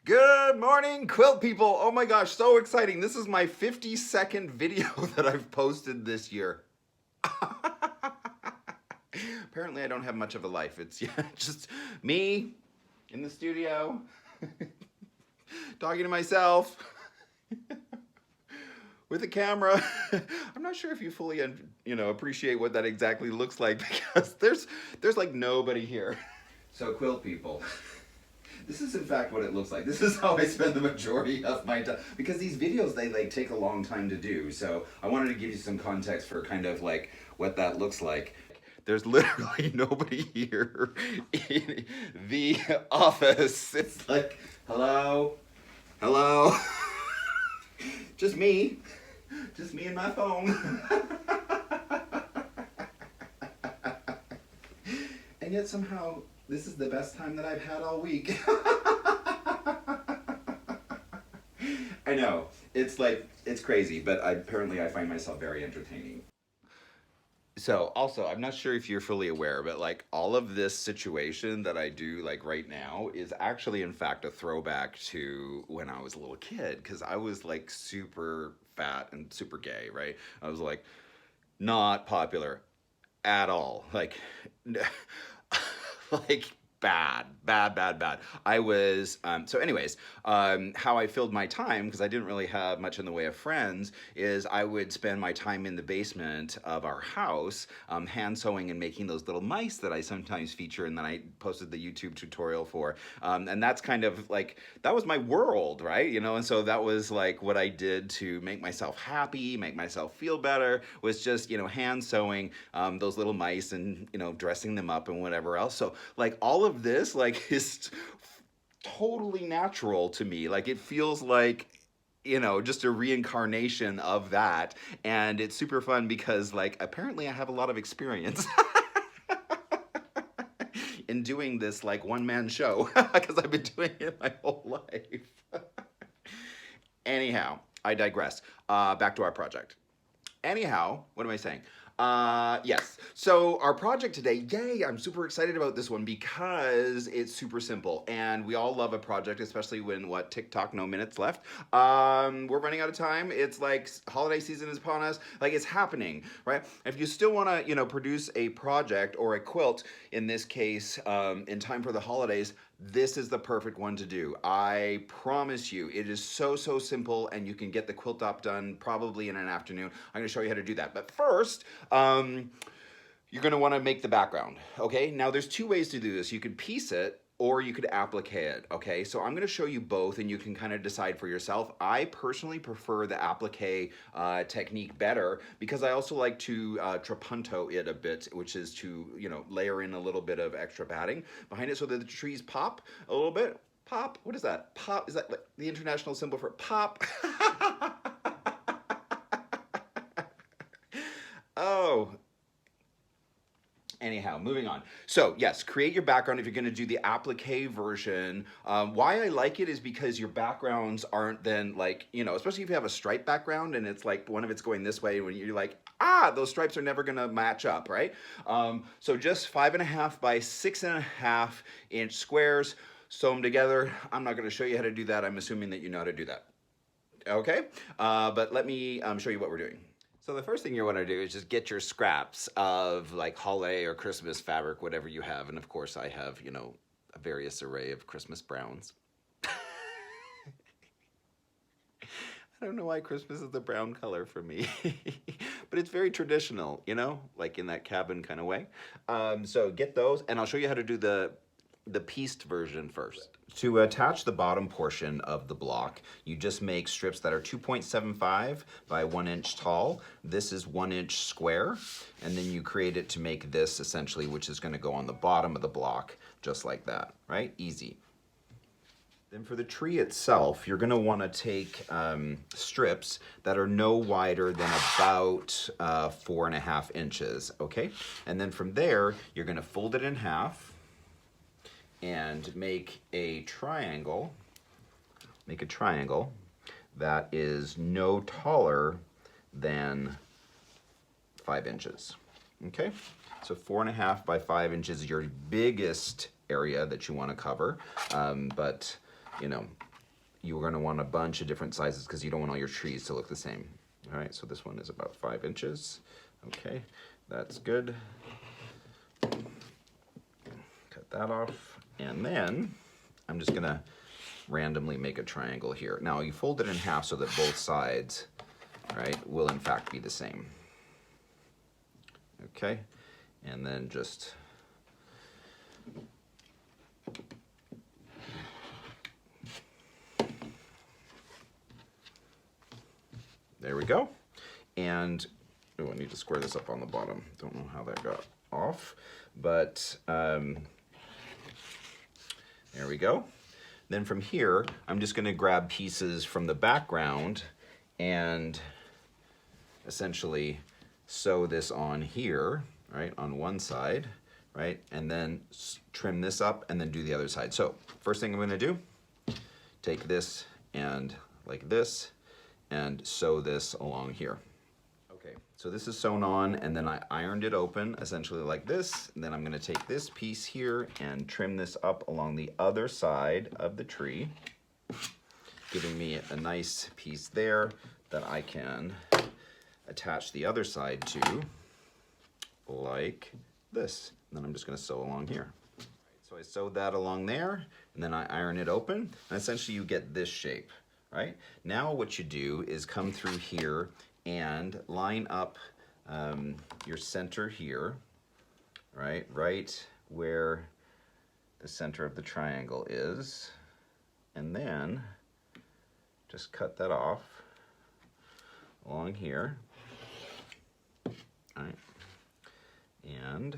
Good morning, quilt people. Oh my gosh, so exciting. This is my 50-second video that I've posted this year. Apparently I don't have much of a life. It's just me in the studio talking to myself with a camera. I'm not sure if you fully appreciate what that exactly looks like because there's like nobody here. So quilt people, this is in fact what it looks like. This is how I spend the majority of my time, because these videos, they like take a long time to do. So I wanted to give you some context for kind of like what that looks like. There's literally nobody here in the office. It's like, hello, hello, just me and my phone. And yet somehow this is the best time that I've had all week. I know, it's like, it's crazy, but apparently I find myself very entertaining. So also, I'm not sure if you're fully aware, but like all of this situation that I do like right now is actually in fact a throwback to when I was a little kid, because I was like super fat and super gay, right? I was like not popular at all, like like bad. I was, so anyways, how I filled my time, because I didn't really have much in the way of friends, is I would spend my time in the basement of our house, hand sewing and making those little mice that I sometimes feature and then I posted the YouTube tutorial for. And that's kind of like, that was my world, right? You know, and so that was like what I did to make myself happy, make myself feel better, was just, you know, hand sewing those little mice and, you know, dressing them up and whatever else. So like all of this like is totally natural to me. Like it feels like, you know, just a reincarnation of that. And it's super fun because like apparently I have a lot of experience in doing this like one-man show because I've been doing it my whole life. Anyhow, I digress. Back to our project. Anyhow, what am I saying? Yes. So our project today, yay, I'm super excited about this one because it's super simple and we all love a project, especially when TikTok, no minutes left. We're running out of time. It's like holiday season is upon us. Like it's happening, right? If you still want to, you know, produce a project or a quilt, in this case, in time for the holidays, this is the perfect one to do. I promise you, it is so simple and you can get the quilt top done probably in an afternoon. I'm gonna show you how to do that. But first, you're gonna wanna make the background, okay? Now there's two ways to do this. You could piece it or you could applique it, okay? So I'm gonna show you both and you can kind of decide for yourself. I personally prefer the applique technique better because I also like to trapunto it a bit, which is to, you know, layer in a little bit of extra padding behind it so that the trees pop a little bit. Pop, what is that? Pop, is that like the international symbol for pop? Oh. Anyhow, moving on. So yes, create your background if you're going to do the applique version. Why I like it is because your backgrounds aren't then like, you know, especially if you have a stripe background and it's like one of it's going this way when you're like, those stripes are never going to match up, right? So just 5.5 by 6.5 inch squares, sew them together. I'm not going to show you how to do that. I'm assuming that you know how to do that. Okay, but let me show you what we're doing. So the first thing you want to do is just get your scraps of like holiday or Christmas fabric, whatever you have. And of course I have, you know, a various array of Christmas browns. I don't know why Christmas is the brown color for me, but it's very traditional, you know, like in that cabin kind of way. So get those and I'll show you how to do the pieced version first. To attach the bottom portion of the block, you just make strips that are 2.75 by 1 inch tall. This is 1 inch square, and then you create it to make this essentially, which is gonna go on the bottom of the block, just like that, right? Easy. Then for the tree itself, you're gonna wanna take strips that are no wider than about 4.5 inches, okay? And then from there, you're gonna fold it in half, and make a triangle that is no taller than 5 inches. Okay, so 4.5 by 5 inches is your biggest area that you want to cover, but you know, you're going to want a bunch of different sizes because you don't want all your trees to look the same. All right, so this one is about 5 inches. Okay, that's good. Cut that off. And then I'm just gonna randomly make a triangle here. Now you fold it in half so that both sides, right, will in fact be the same. Okay, and then just there we go. And oh, I need to square this up on the bottom. Don't know how that got off, but there we go. Then from here, I'm just gonna grab pieces from the background and essentially sew this on here, right, on one side, right, and then trim this up and then do the other side. So first thing I'm gonna do, take this and like this, and sew this along here. Okay, so this is sewn on and then I ironed it open essentially like this. And then I'm gonna take this piece here and trim this up along the other side of the tree, giving me a nice piece there that I can attach the other side to like this. And then I'm just gonna sew along here. So I sewed that along there and then I iron it open and essentially you get this shape. Right? Now what you do is come through here and line up your center here, right where the center of the triangle is, and then just cut that off along here, all right, and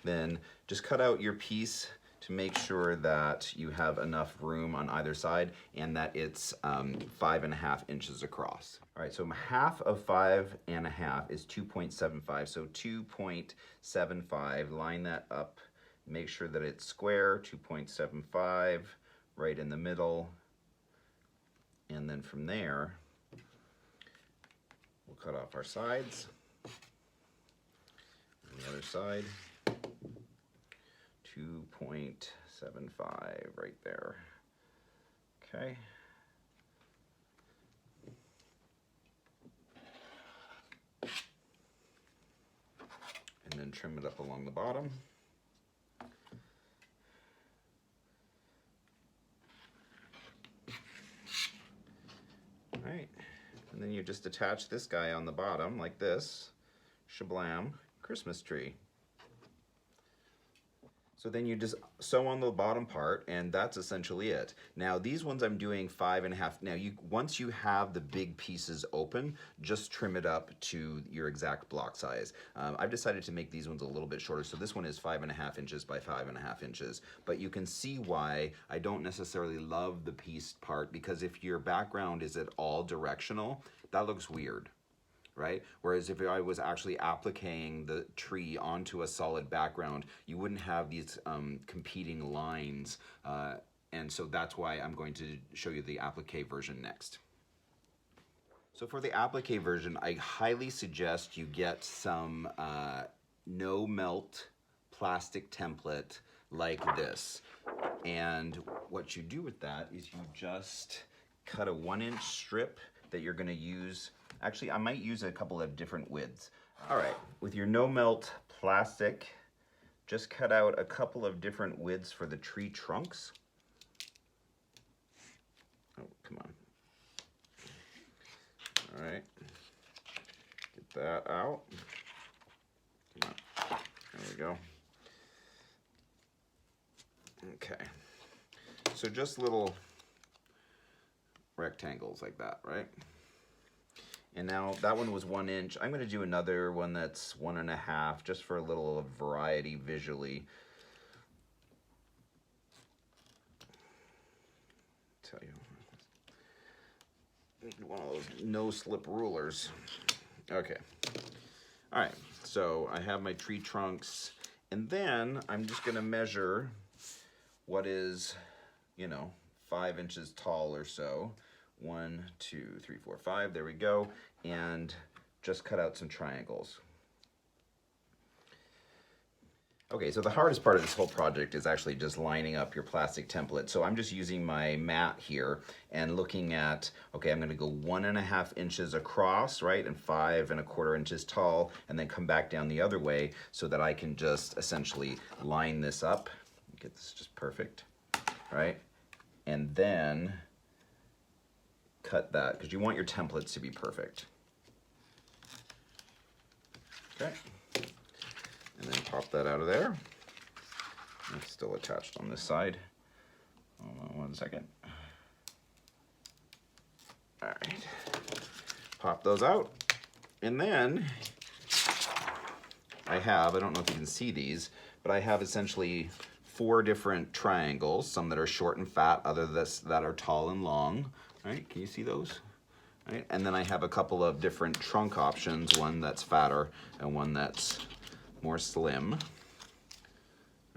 then just cut out your piece to make sure that you have enough room on either side and that it's 5.5 inches across. All right, so half of 5.5 is 2.75, so 2.75, line that up, make sure that it's square, 2.75, right in the middle, and then from there, we'll cut off our sides, on the other side. 2.75 right there. Okay. And then trim it up along the bottom. All right. And then you just attach this guy on the bottom like this. Shablam, Christmas tree. So then you just sew on the bottom part and that's essentially it. Now these ones I'm doing 5.5. Now once you have the big pieces open, just trim it up to your exact block size. I've decided to make these ones a little bit shorter. So this one is 5.5 inches by 5.5 inches. But you can see why I don't necessarily love the piece part, because if your background is at all directional, that looks weird. Right? Whereas if I was actually appliquing the tree onto a solid background, you wouldn't have these competing lines. And so that's why I'm going to show you the applique version next. So for the applique version, I highly suggest you get some no melt plastic template like this. And what you do with that is you just cut a 1-inch strip that you're gonna use. Actually, I might use a couple of different widths. All right, with your no melt plastic, just cut out a couple of different widths for the tree trunks. Oh, come on. All right, get that out. Come on, there we go. Okay, so just little rectangles like that, right? And now that one was 1 inch. I'm gonna do another one that's 1.5, just for a little variety visually. Tell you, need one of those no slip rulers. Okay, all right, so I have my tree trunks, and then I'm just gonna measure what is, 5 inches tall or so. 1, 2, 3, 4, 5, there we go, and just cut out some triangles. Okay, so the hardest part of this whole project is actually just lining up your plastic template. So I'm just using my mat here and looking at, okay, I'm gonna go 1.5 inches across, right, and 5.25 inches tall, and then come back down the other way so that I can just essentially line this up. Get this just perfect, right? And then cut that, because you want your templates to be perfect. Okay. And then pop that out of there. It's still attached on this side. Hold on 1 second. All right. Pop those out. And then I don't know if you can see these, but I have essentially 4 different triangles, some that are short and fat, others that are tall and long. Right? Can you see those? Right? And then I have a couple of different trunk options, one that's fatter and one that's more slim.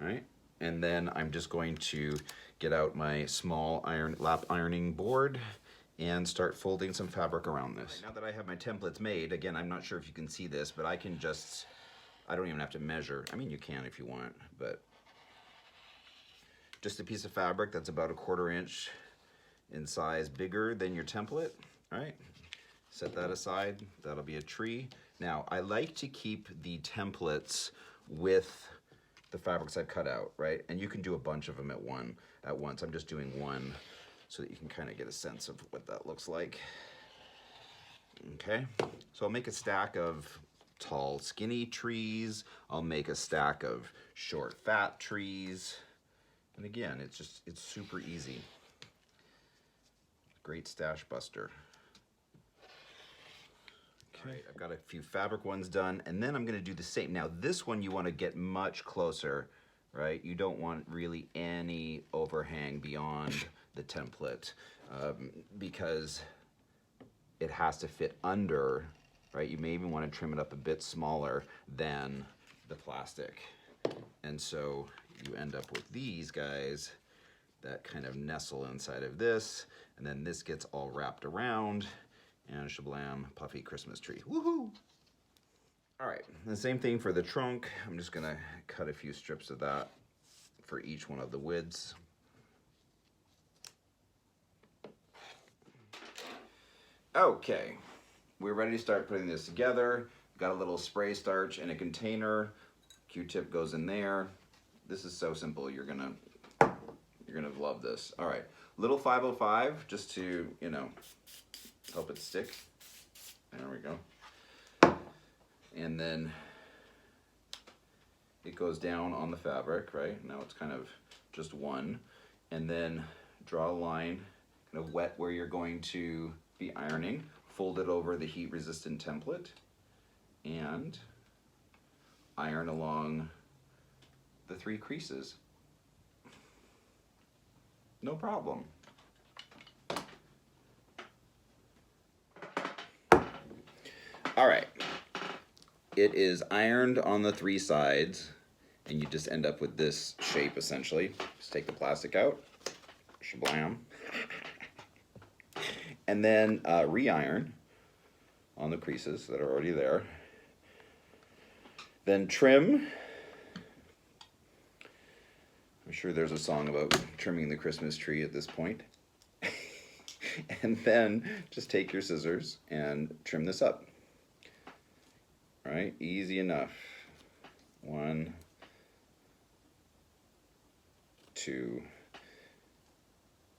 All right? And then I'm just going to get out my small lap ironing board and start folding some fabric around this. Now that I have my templates made, again, I'm not sure if you can see this, but I can just, I don't even have to measure. I mean, you can if you want, but just a piece of fabric that's about 1/4 inch in size bigger than your template, right? Set that aside, that'll be a tree. Now, I like to keep the templates with the fabrics I've cut out, right? And you can do a bunch of them at once. I'm just doing one so that you can kind of get a sense of what that looks like. Okay, so I'll make a stack of tall, skinny trees. I'll make a stack of short, fat trees. And again, it's super easy. Great stash buster. Okay, I've got a few fabric ones done, and then I'm gonna do the same. Now this one you wanna get much closer, right? You don't want really any overhang beyond the template because it has to fit under, right? You may even wanna trim it up a bit smaller than the plastic. And so you end up with these guys that kind of nestle inside of this, and then this gets all wrapped around, and shablam, puffy Christmas tree. Woohoo! All right, the same thing for the trunk. I'm just gonna cut a few strips of that for each one of the widths. Okay, we're ready to start putting this together. Got a little spray starch in a container. Q-tip goes in there. This is so simple, you're gonna love this. All right, little 505 just to, you know, help it stick. There we go. And then it goes down on the fabric, right? Now it's kind of just one. And then draw a line, kind of wet where you're going to be ironing. Fold it over the heat-resistant template and iron along the 3 creases. No problem. All right, it is ironed on the 3 sides, and you just end up with this shape essentially. Just take the plastic out, shablam, and then re-iron on the creases that are already there. Then trim. I'm sure there's a song about trimming the Christmas tree at this point. And then just take your scissors and trim this up. All right, easy enough. 1, 2,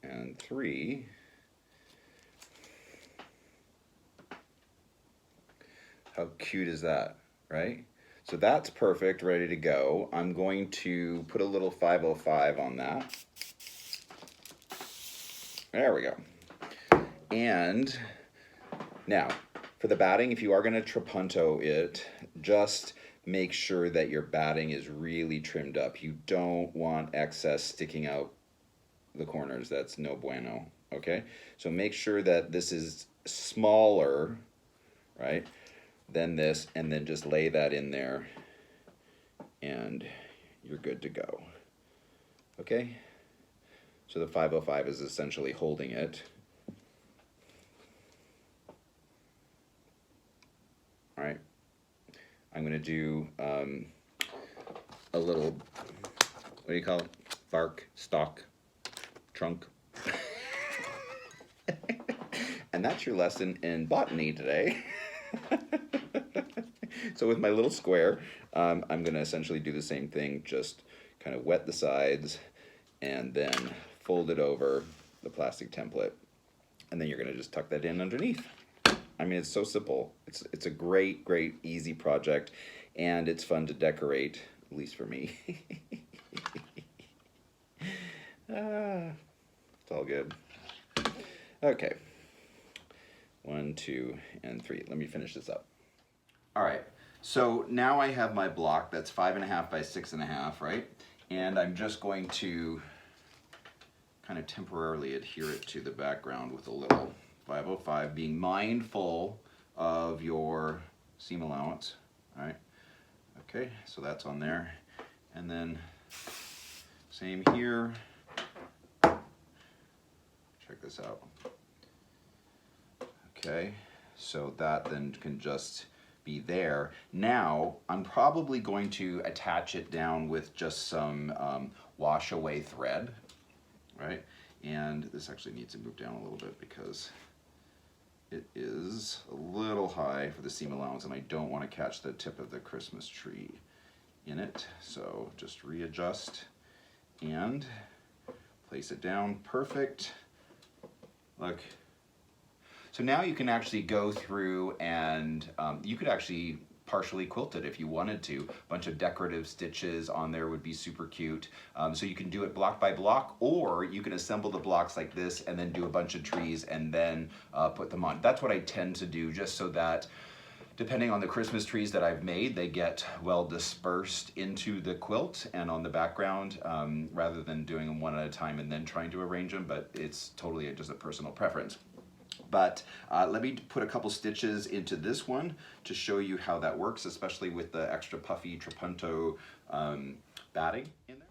and 3. How cute is that, right? So that's perfect, ready to go. I'm going to put a little 505 on that. There we go. And now, for the batting, if you are gonna trapunto it, just make sure that your batting is really trimmed up. You don't want excess sticking out the corners. That's no bueno, okay? So make sure that this is smaller, right, than this, and then just lay that in there, and you're good to go, okay? So the 505 is essentially holding it. All right, I'm gonna do a little, what do you call it? Bark, stalk, trunk. And that's your lesson in botany today. So with my little square, I'm going to essentially do the same thing, just kind of wet the sides and then fold it over the plastic template. And then you're going to just tuck that in underneath. I mean, it's so simple. It's a great, great, easy project, and it's fun to decorate, at least for me. It's all good. Okay. 1, 2, and 3. Let me finish this up. All right. So now I have my block that's 5.5 by 6.5, right? And I'm just going to kind of temporarily adhere it to the background with a little 505, being mindful of your seam allowance. All right. Okay, so that's on there. And then same here. Check this out. Okay, so that then can just be there. Now, I'm probably going to attach it down with just some wash away thread, right? And this actually needs to move down a little bit because it is a little high for the seam allowance and I don't want to catch the tip of the Christmas tree in it. So just readjust and place it down. Perfect. Look. So now you can actually go through and you could actually partially quilt it if you wanted to. A bunch of decorative stitches on there would be super cute. So you can do it block by block, or you can assemble the blocks like this and then do a bunch of trees and then put them on. That's what I tend to do, just so that depending on the Christmas trees that I've made, they get well dispersed into the quilt and on the background, rather than doing them one at a time and then trying to arrange them, but it's totally just a personal preference. But let me put a couple stitches into this one to show you how that works, especially with the extra puffy trapunto batting in there.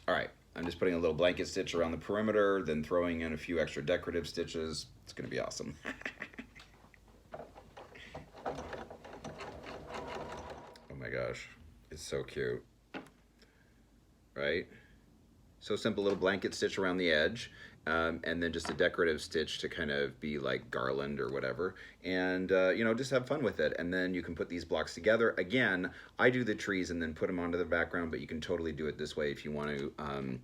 All right, I'm just putting a little blanket stitch around the perimeter, then throwing in a few extra decorative stitches. It's gonna be awesome. Oh my gosh, it's so cute, right? So simple little blanket stitch around the edge. And then just a decorative stitch to kind of be like garland or whatever, and you know, just have fun with it. And then you can put these blocks together. Again, I do the trees and then put them onto the background, but you can totally do it this way if you want to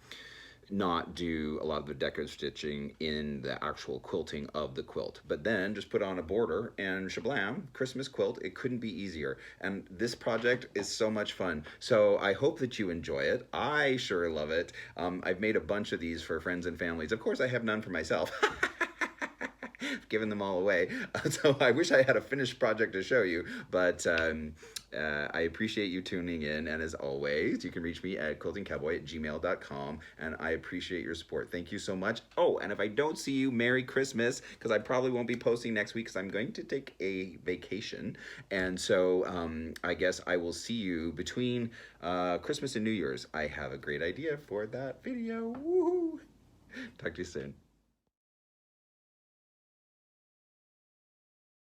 not do a lot of the decorative stitching in the actual quilting of the quilt, but then just put on a border and shablam, Christmas quilt. It couldn't be easier. And this project is so much fun. So I hope that you enjoy it. I sure love it. I've made a bunch of these for friends and families. Of course, I have none for myself. Given them all away. So I wish I had a finished project to show you, but I appreciate you tuning in, and as always, you can reach me at quiltingcowboy@gmail.com, and I appreciate your support. Thank you so much. Oh, and if I don't see you, Merry Christmas, because I probably won't be posting next week because I'm going to take a vacation, and so I guess I will see you between Christmas and New Year's. I have a great idea for that video. Woohoo! Talk to you soon.